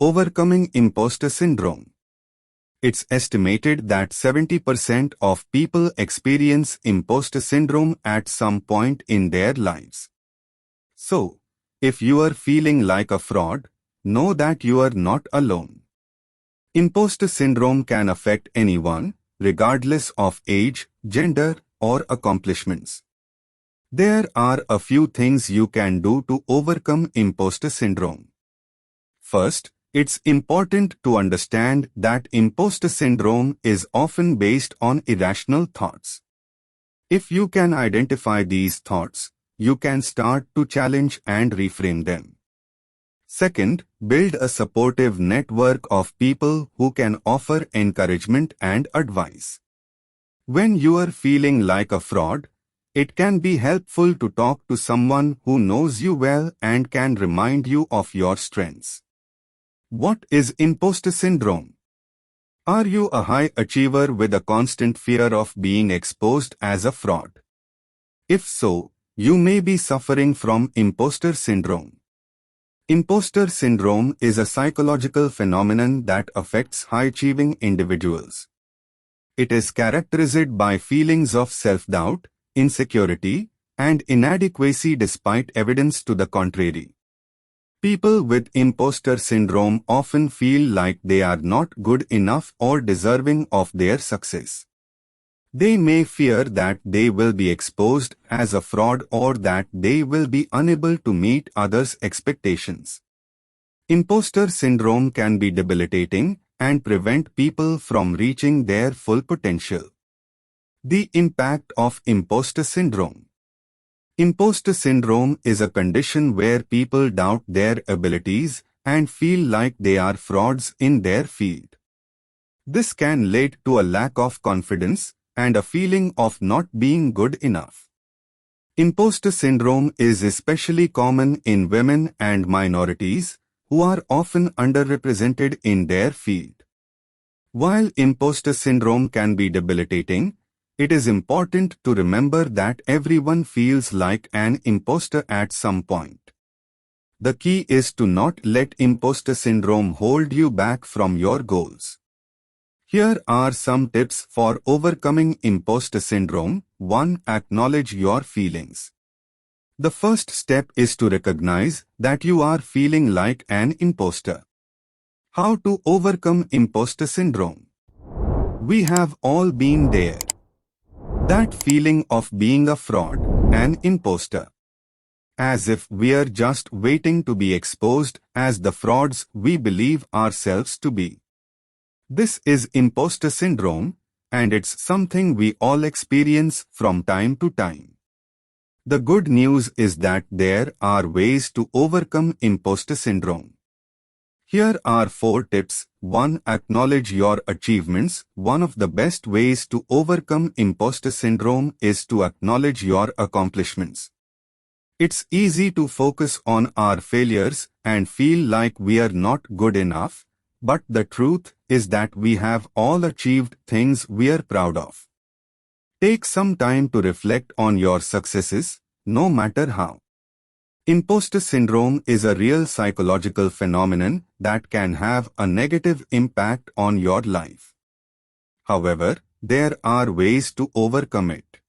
Overcoming imposter syndrome. It's estimated that 70% of people experience imposter syndrome at some point in their lives. So, if you are feeling like a fraud, know that you are not alone. Imposter syndrome can affect anyone, regardless of age, gender, or accomplishments. There are a few things you can do to overcome imposter syndrome. First, it's important to understand that imposter syndrome is often based on irrational thoughts. If you can identify these thoughts, you can start to challenge and reframe them. Second, build a supportive network of people who can offer encouragement and advice. When you are feeling like a fraud, it can be helpful to talk to someone who knows you well and can remind you of your strengths. What is imposter syndrome? Are you a high achiever with a constant fear of being exposed as a fraud? If so, you may be suffering from imposter syndrome. Imposter syndrome is a psychological phenomenon that affects high-achieving individuals. It is characterized by feelings of self-doubt, insecurity, and inadequacy despite evidence to the contrary. People with imposter syndrome often feel like they are not good enough or deserving of their success. They may fear that they will be exposed as a fraud or that they will be unable to meet others' expectations. Imposter syndrome can be debilitating and prevent people from reaching their full potential. The impact of imposter syndrome. Imposter syndrome is a condition where people doubt their abilities and feel like they are frauds in their field. This can lead to a lack of confidence and a feeling of not being good enough. Imposter syndrome is especially common in women and minorities, who are often underrepresented in their field. While imposter syndrome can be debilitating, it is important to remember that everyone feels like an imposter at some point. The key is to not let imposter syndrome hold you back from your goals. Here are some tips for overcoming imposter syndrome. 1. Acknowledge your feelings. The first step is to recognize that you are feeling like an imposter. How to overcome imposter syndrome? We have all been there. That feeling of being a fraud, an imposter. As if we are just waiting to be exposed as the frauds we believe ourselves to be. This is imposter syndrome, and it's something we all experience from time to time. The good news is that there are ways to overcome imposter syndrome. Here are 4 tips. 1. Acknowledge your achievements. One of the best ways to overcome imposter syndrome is to acknowledge your accomplishments. It's easy to focus on our failures and feel like we are not good enough, but the truth is that we have all achieved things we are proud of. Take some time to reflect on your successes, no matter how. Imposter syndrome is a real psychological phenomenon that can have a negative impact on your life. However, there are ways to overcome it.